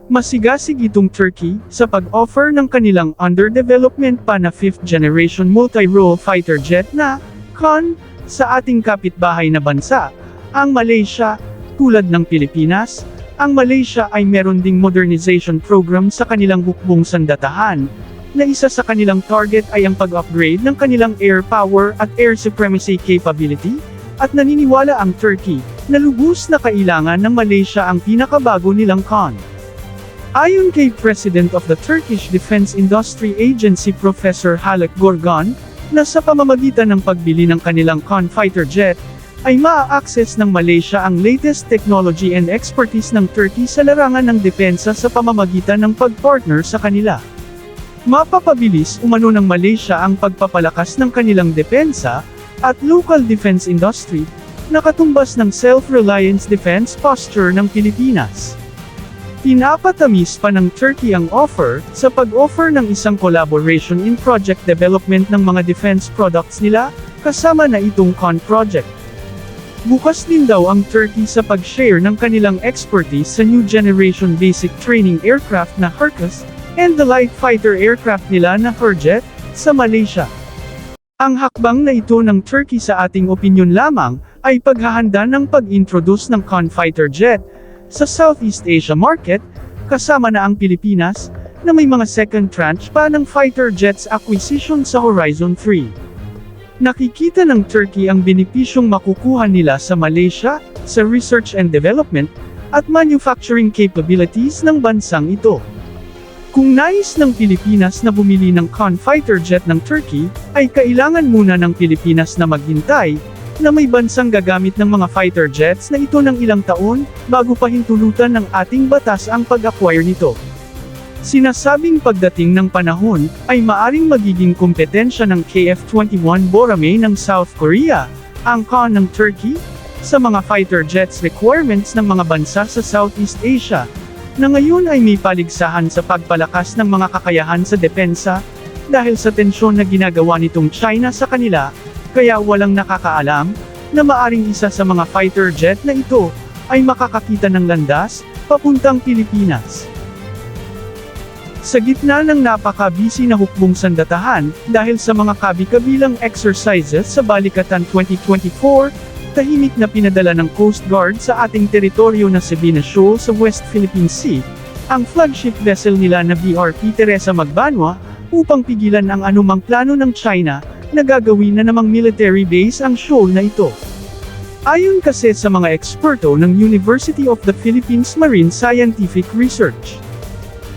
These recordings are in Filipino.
Masigasig itong Turkey sa pag-offer ng kanilang under-development pa na 5th generation multi-role fighter jet na Khan sa ating kapitbahay na bansa, ang Malaysia. Tulad ng Pilipinas, ang Malaysia ay meron ding modernization program sa kanilang hukbong sandatahan, na isa sa kanilang target ay ang pag-upgrade ng kanilang air power at air supremacy capability, at naniniwala ang Turkey na lubos na kailangan ng Malaysia ang pinakabago nilang Khan. Ayon kay President of the Turkish Defense Industry Agency Professor Haluk Gorgan, na sa pamamagitan ng pagbili ng kanilang Khan fighter jet, ay maa-access ng Malaysia ang latest technology and expertise ng Turkey sa larangan ng depensa sa pamamagitan ng pag-partner sa kanila. Mapapabilis umano ng Malaysia ang pagpapalakas ng kanilang depensa at local defense industry, na katumbas ng self-reliance defense posture ng Pilipinas. Pinapatamis pa ng Turkey ang offer sa pag-offer ng isang collaboration in project development ng mga defense products nila, kasama na itong Khan project. Bukas din daw ang Turkey sa pag-share ng kanilang expertise sa new generation basic training aircraft na Hercules, and the light fighter aircraft nila na Herjet, sa Malaysia. Ang hakbang na ito ng Turkey sa ating opinyon lamang, ay paghahanda ng pag-introduce ng Khan fighter jet, sa Southeast Asia market, kasama na ang Pilipinas, na may mga second tranche pa ng fighter jets acquisition sa Horizon 3. Nakikita ng Turkey ang benepisyong makukuha nila sa Malaysia, sa research and development, at manufacturing capabilities ng bansang ito. Kung nais ng Pilipinas na bumili ng Khan fighter jet ng Turkey, ay kailangan muna ng Pilipinas na maghintay, na may bansang gagamit ng mga fighter jets na ito ng ilang taon, bago pa hintulutan ng ating batas ang pag-acquire nito. Sinasabing pagdating ng panahon, ay maaring magiging kompetensya ng KF-21 Boramae ng South Korea, ang Khan ng Turkey, sa mga fighter jets requirements ng mga bansa sa Southeast Asia, na ngayon ay may paligsahan sa pagpalakas ng mga kakayahan sa depensa, dahil sa tensyon na ginagawa nitong China sa kanila, kaya walang nakakaalam, na maaring isa sa mga fighter jet na ito, ay makakakita ng landas, papuntang Pilipinas. Sa gitna ng napaka-busy na hukbong sandatahan, dahil sa mga kabi-kabilang exercises sa Balikatan 2024, tahimik na pinadala ng Coast Guard sa ating teritoryo na Sabina Shoal sa West Philippine Sea, ang flagship vessel nila na BRP Teresa Magbanwa, upang pigilan ang anumang plano ng China, na gagawin na namang military base ang shoal na ito. Ayon kasi sa mga eksperto ng University of the Philippines Marine Scientific Research,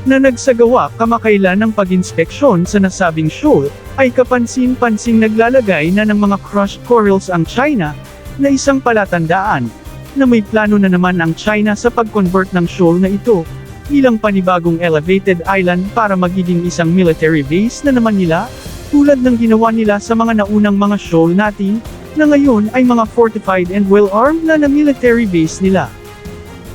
na nagsagawa kamakailan ng pag-inspeksyon sa nasabing shoal, ay kapansin-pansing naglalagay na ng mga crushed corals ang China, na isang palatandaan, na may plano na naman ang China sa pag-convert ng shoal na ito, bilang panibagong elevated island para magiging isang military base na naman nila, tulad ng ginawa nila sa mga naunang mga shoal natin, na ngayon ay mga fortified and well-armed na military base nila.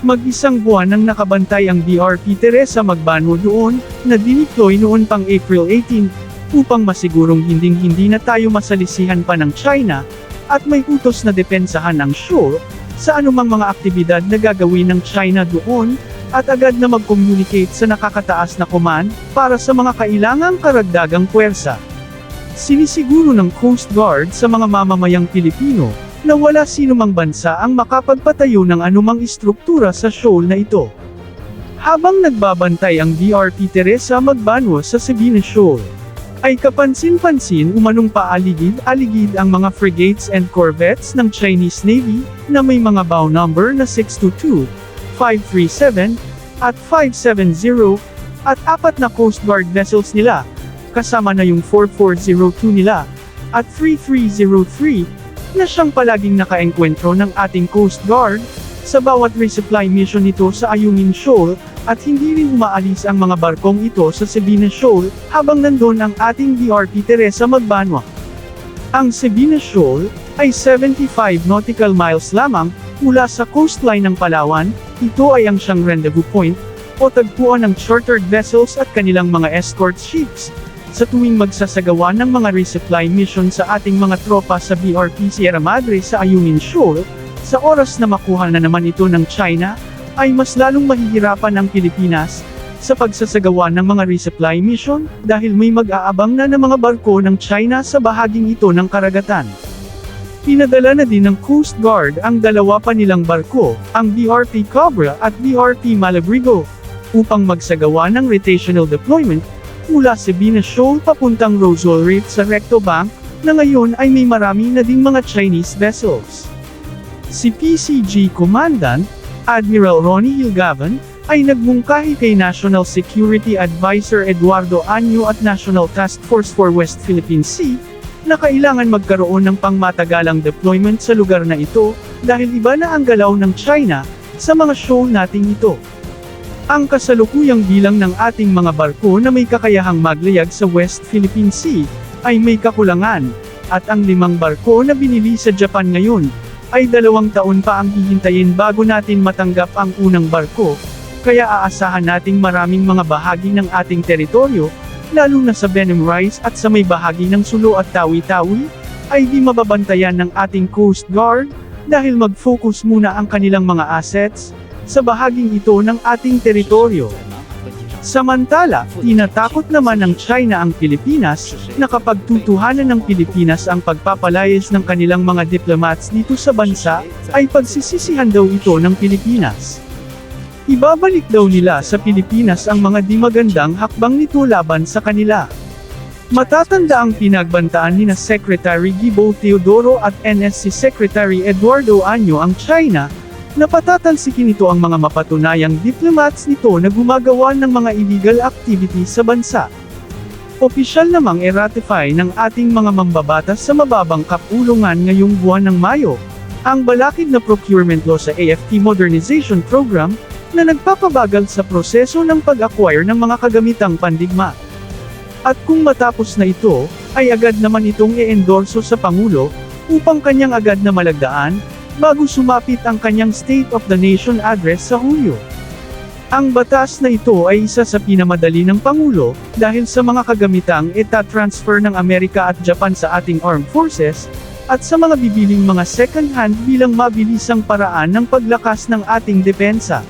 Mag-isang buwan nang nakabantay ang BRP Teresa Magbanwa doon, na dineploy noon pang April 18, upang masigurong hinding-hindi na tayo masalisihan pa ng China, at may utos na depensahan ang shoal, sa anumang mga aktibidad na gagawin ng China doon, at agad na mag-communicate sa nakakataas na command, para sa mga kailangang karagdagang puwersa. Sinisiguro ng Coast Guard sa mga mamamayang Pilipino, na wala sinumang bansa ang makapagpatayo ng anumang istruktura sa shoal na ito. Habang nagbabantay ang BRP Teresa Magbanwa sa Sabina Shoal, ay kapansin-pansin umanong paaligid-aligid ang mga frigates and corvettes ng Chinese Navy, na may mga bow number na 622, 537, at 570, at 4 na Coast Guard vessels nila, kasama na yung 4402 nila, at 3303, na siyang palaging nakaengkwentro ng ating Coast Guard, sa bawat resupply mission nito sa Ayungin Shoal, at hindi rin umaalis ang mga barkong ito sa Sabina Shoal, habang nandun ang ating BRP Teresa Magbanwa. Ang Sabina Shoal, ay 75 nautical miles lamang, mula sa coastline ng Palawan, ito ay ang siyang rendezvous point, o tagpuan ng chartered vessels at kanilang mga escort ships, sa tuwing magsasagawa ng mga resupply mission sa ating mga tropa sa BRP Sierra Madre sa Ayungin Shoal, sa oras na makuha na naman ito ng China, ay mas lalong mahihirapan ang Pilipinas sa pagsasagawa ng mga resupply mission dahil may mag-aabang na ng mga barko ng China sa bahaging ito ng karagatan. Pinadala na din ng Coast Guard ang dalawa pa nilang barko, ang BRP Cobra at BRP Malabrigo, upang magsagawa ng rotational deployment mula sa Sabina Shoal papuntang Roswell Reef sa Recto Bank, na ngayon ay may marami na ding mga Chinese vessels. Si PCG Commandant Admiral Ronnie Hilgavan ay nagmungkahi kay National Security Advisor Eduardo Año at National Task Force for West Philippine Sea na kailangan magkaroon ng pangmatagalang deployment sa lugar na ito dahil iba na ang galaw ng China sa mga shoal nating ito. Ang kasalukuyang bilang ng ating mga barko na may kakayahang maglayag sa West Philippine Sea ay may kakulangan, at ang 5 barko na binili sa Japan ngayon ay 2 taon pa ang hihintayin bago natin matanggap ang unang barko. Kaya aasahan nating maraming mga bahagi ng ating teritoryo, lalo na sa Benham Rice at sa may bahagi ng Sulu at Tawi-Tawi, ay di mababantayan ng ating Coast Guard, dahil mag-focus muna ang kanilang mga assets sa bahaging ito ng ating teritoryo. Samantala, tinatakot naman ng China ang Pilipinas, na kapag tutuhanan ng Pilipinas ang pagpapalayas ng kanilang mga diplomats dito sa bansa, ay pagsisisihan daw ito ng Pilipinas. Ibabalik daw nila sa Pilipinas ang mga di magandang hakbang nito laban sa kanila. Matatanda ang pinagbantaan ni na Secretary Gibo Teodoro at NSC Secretary Eduardo Año ang China, na patatalsikin nito ang mga mapatunayang diplomats nito na gumagawa ng mga illegal activities sa bansa. Opisyal namang i-ratify ng ating mga mambabatas sa mababang kapulungan ngayong buwan ng Mayo, ang balakid na procurement law sa AFP Modernization Program, na nagpapabagal sa proseso ng pag-acquire ng mga kagamitang pandigma. At kung matapos na ito, ay agad naman itong i-endorso sa Pangulo, upang kanyang agad na malagdaan, bago sumapit ang kanyang State of the Nation Address sa Hulyo. Ang batas na ito ay isa sa pinamadali ng Pangulo, dahil sa mga kagamitang ita-transfer ng Amerika at Japan sa ating armed forces, at sa mga bibiling mga second-hand bilang mabilisang paraan ng paglakas ng ating depensa.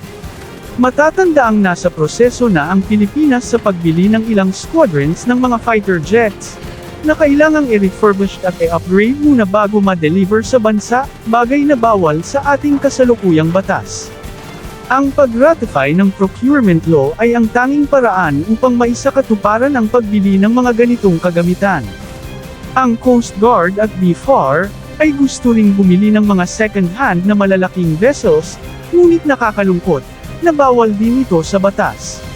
Matatanda ang nasa proseso na ang Pilipinas sa pagbili ng ilang squadrons ng mga fighter jets, na kailangang i-refurbish at i-upgrade muna bago ma-deliver sa bansa, bagay na bawal sa ating kasalukuyang batas. Ang pag-ratify ng procurement law ay ang tanging paraan upang maisakatuparan ang pagbili ng mga ganitong kagamitan. Ang Coast Guard at BFAR ay gusto ring bumili ng mga second-hand na malalaking vessels, ngunit nakakalungkot na bawal din ito sa batas.